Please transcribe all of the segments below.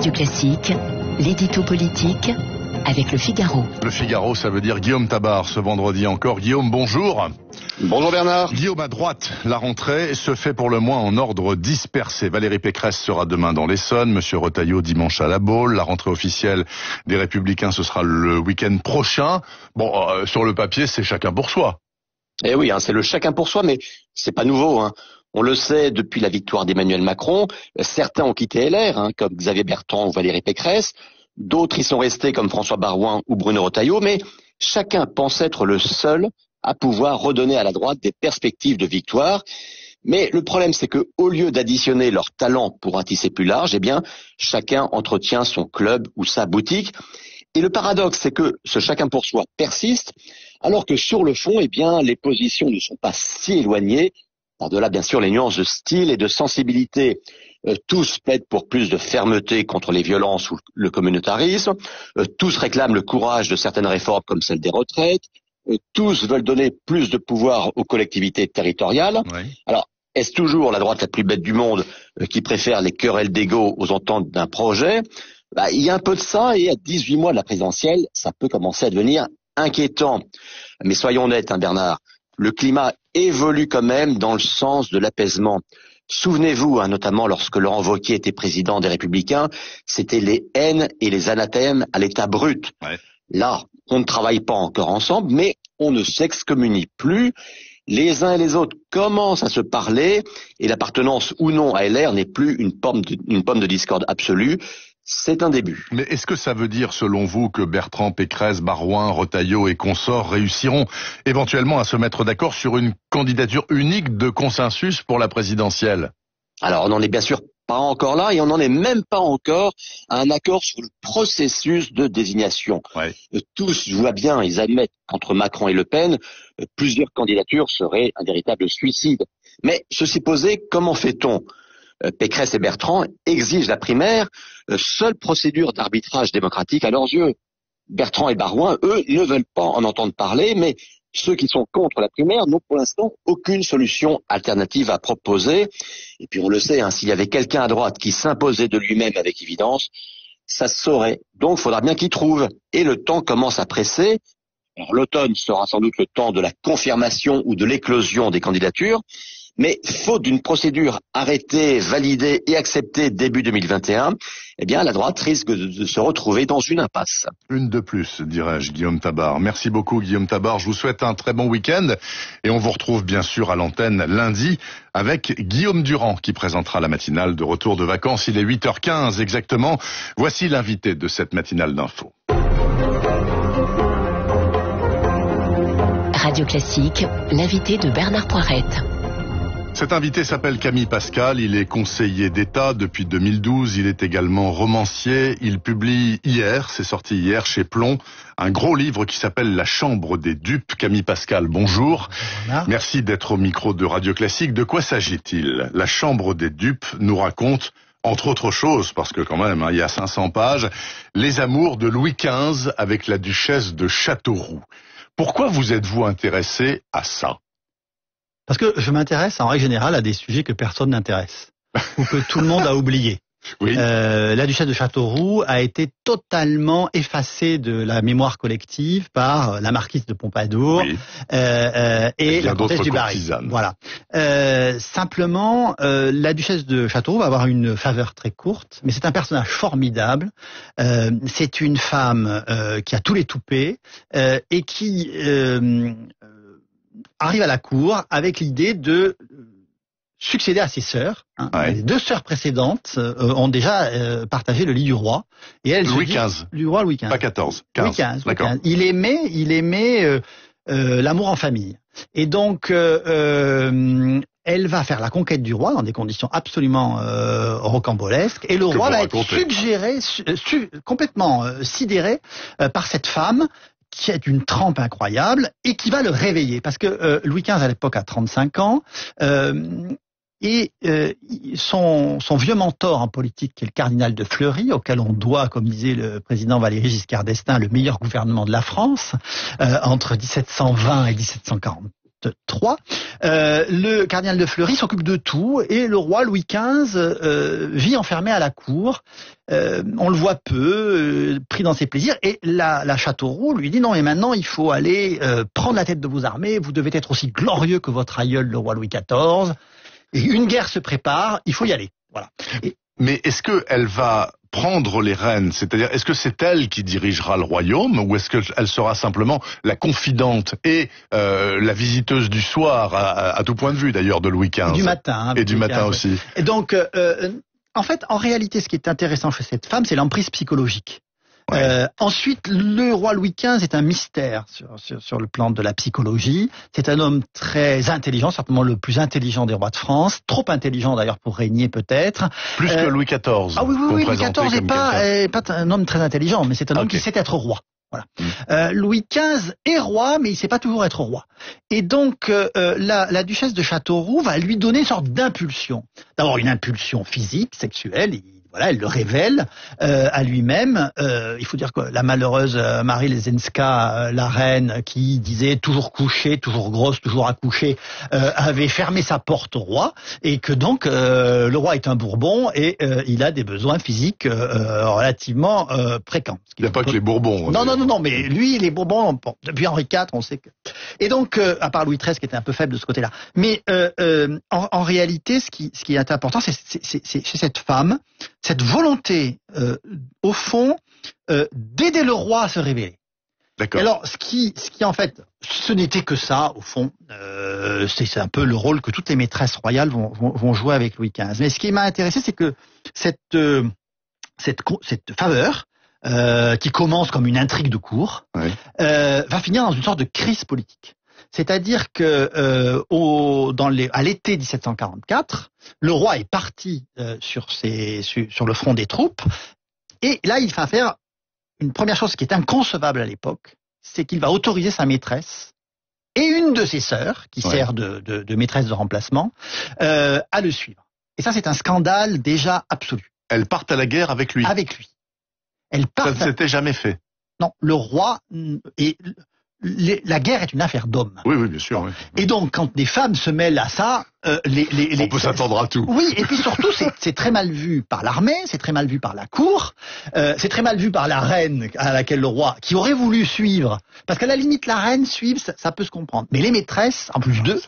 Radio Classique, l'édito politique avec Le Figaro. Le Figaro, ça veut dire Guillaume Tabar ce vendredi encore. Guillaume, bonjour. Bonjour Bernard. Guillaume, à droite, la rentrée se fait pour le moins en ordre dispersé. Valérie Pécresse sera demain dans l'Essonne, Monsieur Retailleau dimanche à La Baule. La rentrée officielle des Républicains, ce sera le week-end prochain. Bon, sur le papier, c'est chacun pour soi. Eh oui, c'est le chacun pour soi, mais c'est pas nouveau. On le sait depuis la victoire d'Emmanuel Macron. Certains ont quitté LR, comme Xavier Bertrand ou Valérie Pécresse. D'autres y sont restés comme François Baroin ou Bruno Retailleau, mais chacun pense être le seul à pouvoir redonner à la droite des perspectives de victoire. Mais le problème, c'est que au lieu d'additionner leurs talents pour un tisser plus large, chacun entretient son club ou sa boutique. Et le paradoxe, c'est que ce chacun pour soi persiste, alors que sur le fond, les positions ne sont pas si éloignées, par-delà bien sûr les nuances de style et de sensibilité. Tous plaident pour plus de fermeté contre les violences ou le communautarisme, tous réclament le courage de certaines réformes comme celle des retraites, tous veulent donner plus de pouvoir aux collectivités territoriales. Oui. Alors, est-ce toujours la droite la plus bête du monde qui préfère les querelles d'ego aux ententes d'un projet ? Il y a un peu de ça, et à 18 mois de la présidentielle, ça peut commencer à devenir inquiétant. Mais soyons honnêtes, Bernard, le climat évolue quand même dans le sens de l'apaisement. Souvenez-vous, notamment lorsque Laurent Wauquiez était président des Républicains, c'était les haines et les anathèmes à l'état brut. Ouais. Là, on ne travaille pas encore ensemble, mais on ne s'excommunie plus. Les uns et les autres commencent à se parler, et l'appartenance ou non à LR n'est plus une pomme de discorde absolue. C'est un début. Mais est-ce que ça veut dire, selon vous, que Bertrand, Pécresse, Baroin, Retailleau et consorts réussiront éventuellement à se mettre d'accord sur une candidature unique de consensus pour la présidentielle ? Alors, on n'en est bien sûr pas encore là, et on n'en est même pas encore à un accord sur le processus de désignation. Ouais. Tous, je vois bien, ils admettent qu'entre Macron et Le Pen, plusieurs candidatures seraient un véritable suicide. Mais ceci posé, comment fait-on ? Pécresse et Bertrand exigent la primaire, seule procédure d'arbitrage démocratique à leurs yeux. Bertrand et Baroin, eux, ne veulent pas en entendre parler, mais ceux qui sont contre la primaire n'ont pour l'instant aucune solution alternative à proposer. Et puis on le sait, s'il y avait quelqu'un à droite qui s'imposait de lui-même avec évidence, ça se saurait. Donc il faudra bien qu'il trouve. Et le temps commence à presser. Alors l'automne sera sans doute le temps de la confirmation ou de l'éclosion des candidatures. Mais faute d'une procédure arrêtée, validée et acceptée début 2021, la droite risque de se retrouver dans une impasse. Une de plus, dirais-je, Guillaume Tabar. Merci beaucoup, Guillaume Tabar. Je vous souhaite un très bon week-end. Et on vous retrouve bien sûr à l'antenne lundi avec Guillaume Durand qui présentera la matinale de retour de vacances. Il est 8h15 exactement. Voici l'invité de cette matinale d'info. Radio Classique, l'invité de Bernard Poirette. Cet invité s'appelle Camille Pascal, il est conseiller d'État depuis 2012, il est également romancier, il publie hier, c'est sorti hier chez Plomb, un gros livre qui s'appelle La Chambre des dupes. Camille Pascal, bonjour. Merci d'être au micro de Radio Classique. De quoi s'agit-il ? La Chambre des dupes nous raconte, entre autres choses, parce que quand même, il y a 500 pages, les amours de Louis XV avec la duchesse de Châteauroux. Pourquoi vous êtes-vous intéressé à ça ? Parce que je m'intéresse en règle générale à des sujets que personne n'intéresse, ou que tout le monde a oublié. Oui. La duchesse de Châteauroux a été totalement effacée de la mémoire collective par la marquise de Pompadour, Oui. Et la comtesse du Barry. Voilà. Simplement, la duchesse de Châteauroux va avoir une faveur très courte, mais c'est un personnage formidable. C'est une femme qui a tous les toupets et qui arrive à la cour avec l'idée de succéder à ses sœurs. Ouais. Les deux sœurs précédentes ont déjà partagé le lit du roi. Et elle Louis XV. Du roi Louis XV. Pas 14. 15. Louis XV. D'accord. Il aimait l'amour en famille. Et donc, elle va faire la conquête du roi dans des conditions absolument rocambolesques. Et le roi va être suggéré, complètement sidéré par cette femme qui est une trempe incroyable et qui va le réveiller. Parce que Louis XV, à l'époque, a 35 ans. Et son vieux mentor en politique, qui est le cardinal de Fleury, auquel on doit, comme disait le président Valéry Giscard d'Estaing, le meilleur gouvernement de la France, entre 1720 et 1740. III. Le cardinal de Fleury s'occupe de tout et le roi Louis XV vit enfermé à la cour. On le voit peu, pris dans ses plaisirs, et la Châteauroux lui dit non, et maintenant il faut aller prendre la tête de vos armées, vous devez être aussi glorieux que votre aïeul, le roi Louis XIV, et une guerre se prépare, il faut y aller. Voilà. Mais est-ce qu'elle va prendre les rênes, c'est-à-dire est-ce que c'est elle qui dirigera le royaume ou est-ce qu'elle sera simplement la confidente et la visiteuse du soir à tout point de vue d'ailleurs de Louis XV du matin, et du matin aussi. Et donc en fait, en réalité, ce qui est intéressant chez cette femme, c'est l'emprise psychologique. Ouais. Ensuite, le roi Louis XV est un mystère sur le plan de la psychologie. C'est un homme très intelligent, certainement le plus intelligent des rois de France, trop intelligent d'ailleurs pour régner peut-être. Plus que Louis XIV. Ah oui, Louis XIV n'est pas un homme très intelligent, mais c'est un homme qui sait être roi. Voilà. Louis XV est roi, mais il sait pas toujours être roi. Et donc, la duchesse de Châteauroux va lui donner une sorte d'impulsion. D'abord, une impulsion physique, sexuelle. Voilà, elle le révèle à lui-même. Il faut dire que la malheureuse Marie Lesenska, la reine, qui disait toujours couchée, toujours grosse, toujours accouchée, avait fermé sa porte au roi, et que donc le roi est un Bourbon et il a des besoins physiques relativement fréquents. Il n'y a pas que les Bourbons. Non, mais lui, les Bourbons, bon, depuis Henri IV, on sait que... Et donc, à part Louis XIII qui était un peu faible de ce côté-là. Mais en réalité, ce qui est important, c'est chez cette femme, cette volonté, au fond, d'aider le roi à se révéler. D'accord. Alors, ce qui en fait, ce n'était que ça, au fond. C'est un peu le rôle que toutes les maîtresses royales vont jouer avec Louis XV. Mais ce qui m'a intéressé, c'est que cette faveur, qui commence comme une intrigue de cour, oui, va finir dans une sorte de crise politique. C'est-à-dire que à l'été 1744, le roi est parti sur le front des troupes, et là il va faire une première chose qui est inconcevable à l'époque, c'est qu'il va autoriser sa maîtresse et une de ses sœurs, qui sert de maîtresse de remplacement, à le suivre. Et ça, c'est un scandale déjà absolu. Elles partent à la guerre avec lui. Avec lui. Ça ne s'était jamais fait. Non, le roi la guerre est une affaire d'hommes. Oui, bien sûr. Oui. Et donc, quand des femmes se mêlent à ça, on peut s'attendre à tout. Oui, et puis surtout, c'est très mal vu par l'armée, c'est très mal vu par la cour, c'est très mal vu par la reine à laquelle le roi, qui aurait voulu suivre, parce qu'à la limite, la reine suivre, ça peut se comprendre. Mais les maîtresses, en plus d'eux,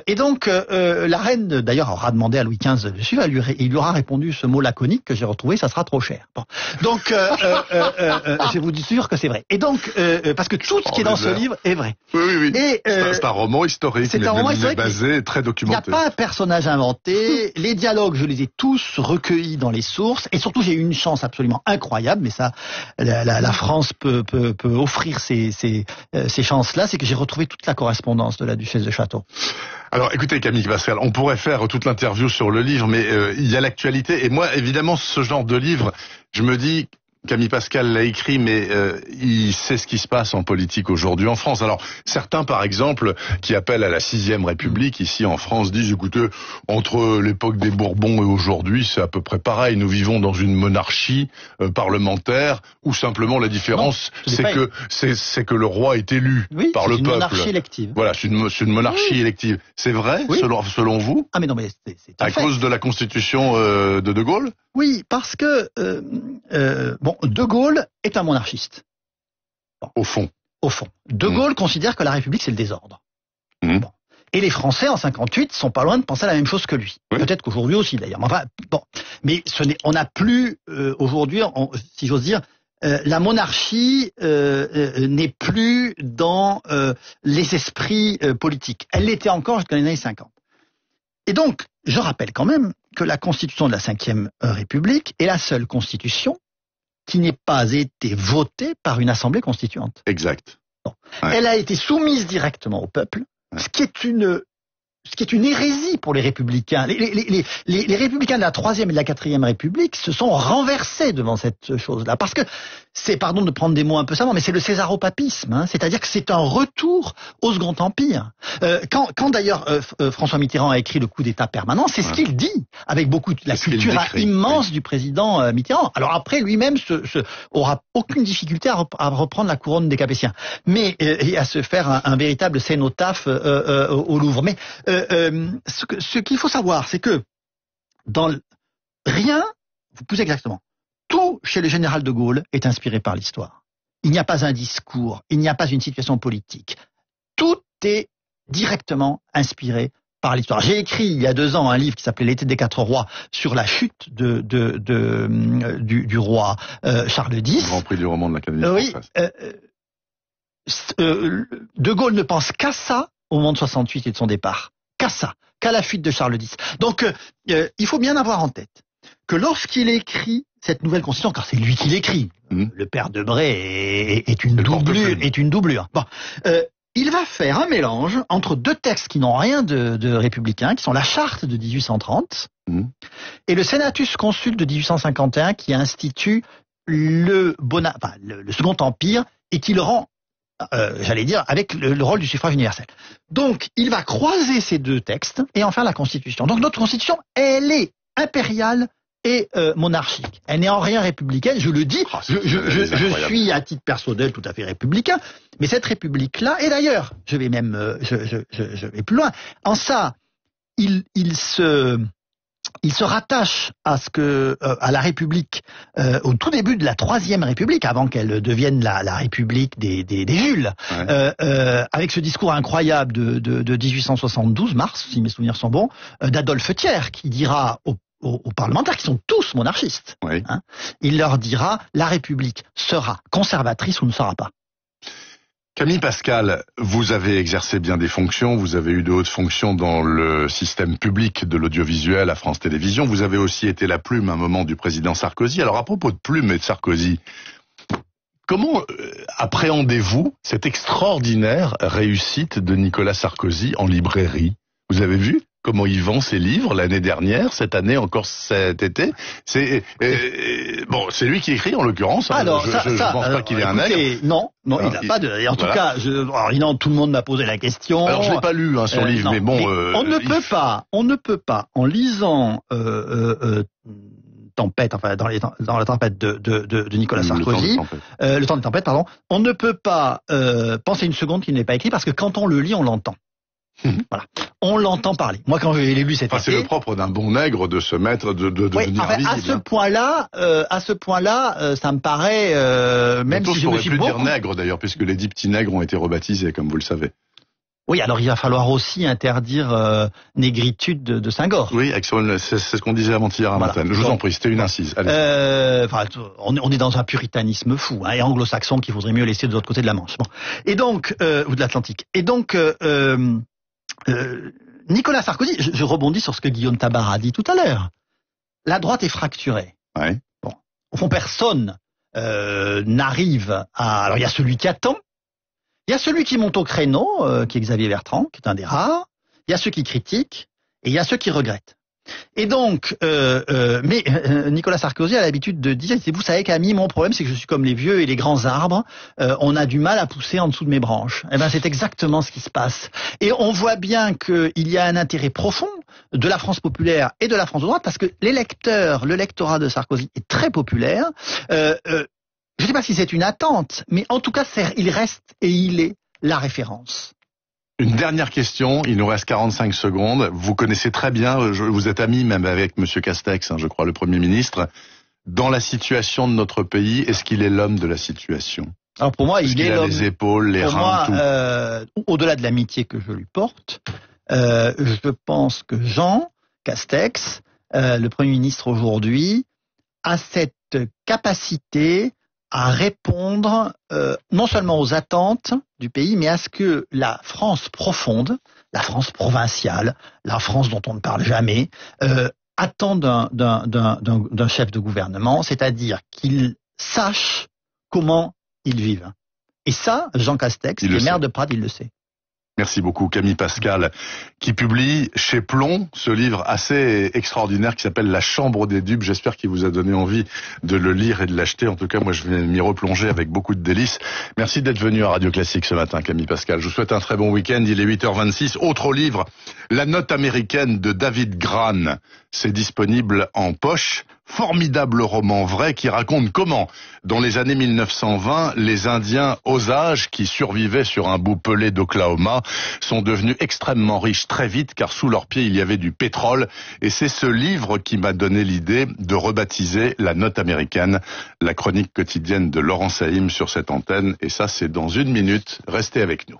et donc la reine, d'ailleurs, aura demandé à Louis XV de suivre, il lui aura répondu ce mot laconique que j'ai retrouvé, ça sera trop cher. Bon. Donc, je vous dis sûr que c'est vrai. Et donc, parce que tout ce qui est dans ce livre est vrai. Oui. Et, c'est un roman historique. C'est un roman historique basé, très documenté. Il n'y a pas un personnage inventé. Les dialogues, je les ai tous recueillis dans les sources. Et surtout, j'ai eu une chance absolument incroyable. Mais ça, la France peut offrir ces chances-là. C'est que j'ai retrouvé toute la correspondance de la duchesse de Châteauroux. Alors, écoutez, Camille Pascal, on pourrait faire toute l'interview sur le livre, mais il y a l'actualité. Et moi, évidemment, ce genre de livre, je me dis... Camille Pascal l'a écrit, mais il sait ce qui se passe en politique aujourd'hui en France. Alors, certains, par exemple, qui appellent à la 6e République, ici en France, disent, écoutez, entre l'époque des Bourbons et aujourd'hui, c'est à peu près pareil. Nous vivons dans une monarchie parlementaire, où simplement la différence, c'est que le roi est élu par le peuple. C'est une monarchie élective. Voilà, c'est une monarchie élective. C'est vrai, selon vous? Ah, mais non, mais c'est à cause de la constitution de Gaulle? Oui, parce que De Gaulle est un monarchiste. Bon. Au fond. De Gaulle considère que la République c'est le désordre. Bon. Et les Français en 58 sont pas loin de penser la même chose que lui. Oui. Peut-être qu'aujourd'hui aussi d'ailleurs. Mais on n'a plus aujourd'hui, si j'ose dire, la monarchie n'est plus dans les esprits politiques. Elle l'était encore jusqu'à les années 50. Et donc, je rappelle quand même que la constitution de la 5e République est la seule constitution qui n'ait pas été votée par une assemblée constituante. Exact. Bon. Ouais. Elle a été soumise directement au peuple, ce qui est une hérésie pour les républicains. Les républicains de la 3e et de la 4e République se sont renversés devant cette chose-là. Parce que c'est, pardon de prendre des mots un peu savants, mais c'est le césaropapisme, hein, c'est-à-dire que c'est un retour au Second Empire. Quand d'ailleurs François Mitterrand a écrit le coup d'État permanent, c'est ce qu'il dit, avec beaucoup de la culture immense du président Mitterrand. Alors après, lui-même aura aucune difficulté à reprendre la couronne des Capétiens, mais et à se faire un véritable cénotaphe au Louvre. Mais ce qu'il faut savoir, c'est que rien, plus exactement, tout chez le général de Gaulle est inspiré par l'histoire. Il n'y a pas un discours, il n'y a pas une situation politique. Tout est directement inspiré par l'histoire. J'ai écrit il y a 2 ans un livre qui s'appelait L'été des 4 rois sur la chute du roi Charles X. Le Grand Prix du roman de l'Académie française. De Gaulle ne pense qu'à ça au moment de 68 et de son départ. Qu'à ça, qu'à la fuite de Charles X. Donc il faut bien avoir en tête que lorsqu'il écrit cette nouvelle constitution, car c'est lui qui l'écrit, le père Debré est une doublure. Bon, il va faire un mélange entre 2 textes qui n'ont rien de républicain, qui sont la charte de 1830 et le Senatus Consul de 1851 qui institue le Second Empire et qui le rend, j'allais dire, avec le rôle du suffrage universel. Donc, il va croiser ces 2 textes et en faire la Constitution. Donc, notre Constitution, elle est impériale et monarchique. Elle n'est en rien républicaine, je le dis, je suis à titre personnel tout à fait républicain, mais cette république-là, et d'ailleurs, je vais même, je vais plus loin, en ça, il se rattache à à la République au tout début de la Troisième République, avant qu'elle devienne la République des Jules, avec ce discours incroyable de 1872, mars, si mes souvenirs sont bons, d'Adolphe Thiers, qui dira aux parlementaires qui sont tous monarchistes. Hein, il leur dira la République sera conservatrice ou ne sera pas. Camille Pascal, vous avez exercé bien des fonctions, vous avez eu de hautes fonctions dans le système public de l'audiovisuel à France Télévisions, vous avez aussi été la plume à un moment du président Sarkozy. Alors à propos de plume et de Sarkozy, comment appréhendez-vous cette extraordinaire réussite de Nicolas Sarkozy en librairie? Vous avez vu comment il vend ses livres l'année dernière, cette année encore cet été. C'est c'est lui qui écrit en l'occurrence. Alors, je pense pas qu'il ait un nègre. Non, il n'a pas de. En tout cas, tout le monde m'a posé la question. Alors, je l'ai pas lu son livre, mais bon. Mais on ne peut pas, en lisant Tempête, enfin dans la tempête de Nicolas Sarkozy, le temps des tempêtes, pardon, on ne peut pas penser une seconde qu'il n'est pas écrit parce que quand on le lit, on l'entend. Voilà, on l'entend parler. Moi, quand je l'ai lu cet été, c'est le propre d'un bon nègre de se mettre de devenir visible. À ce point-là, ça me paraît même si je me suis plus dire nègre d'ailleurs, puisque les 10 petits nègres ont été rebaptisés, comme vous le savez. Oui, alors il va falloir aussi interdire négritude de Senghor. Oui, c'est ce qu'on disait avant-hier à Montagne. Je vous en prie, c'était une incise. On est dans un puritanisme fou, et anglo-saxon qu'il faudrait mieux laisser de l'autre côté de la Manche. Bon. Et donc, ou de l'Atlantique. Et donc, Nicolas Sarkozy, je rebondis sur ce que Guillaume Tabar a dit tout à l'heure. La droite est fracturée. Ouais. Bon. Au fond, personne n'arrive à... Alors, il y a celui qui attend. Il y a celui qui monte au créneau, qui est Xavier Bertrand, qui est un des rares. Il y a ceux qui critiquent et il y a ceux qui regrettent. Et donc, Nicolas Sarkozy a l'habitude de dire, vous savez Camille, mon problème c'est que je suis comme les vieux et les grands arbres, on a du mal à pousser en dessous de mes branches. Eh ben c'est exactement ce qui se passe. Et on voit bien qu'il y a un intérêt profond de la France populaire et de la France de droite, parce que le lectorat de Sarkozy est très populaire. Je ne sais pas si c'est une attente, mais en tout cas, il reste et il est la référence. Une dernière question, il nous reste 45 secondes. Vous connaissez très bien, vous êtes ami même avec M. Castex, je crois, le Premier ministre. Dans la situation de notre pays, est-ce qu'il est l'homme de la situation? Alors pour moi, il est l'homme. Les épaules, les reins, tout. Au-delà de l'amitié que je lui porte, je pense que Jean Castex, le Premier ministre aujourd'hui, a cette capacité à répondre non seulement aux attentes du pays, mais à ce que la France profonde, la France provinciale, la France dont on ne parle jamais, attend d'un chef de gouvernement, c'est-à-dire qu'il sache comment ils vivent. Et ça, Jean Castex, le maire de Prades, il le sait. Merci beaucoup Camille Pascal, qui publie chez Plomb ce livre assez extraordinaire qui s'appelle La Chambre des dupes. J'espère qu'il vous a donné envie de le lire et de l'acheter. En tout cas, moi je vais m'y replonger avec beaucoup de délices. Merci d'être venu à Radio Classique ce matin, Camille Pascal. Je vous souhaite un très bon week-end. Il est 8h26. Autre livre, La Note américaine de David Grann. C'est disponible en poche. Formidable roman vrai qui raconte comment, dans les années 1920, les Indiens Osage qui survivaient sur un bout pelé d'Oklahoma sont devenus extrêmement riches très vite car sous leurs pieds il y avait du pétrole. Et c'est ce livre qui m'a donné l'idée de rebaptiser La Note américaine, la chronique quotidienne de Laurent Saïm sur cette antenne. Et ça, c'est dans 1 minute. Restez avec nous.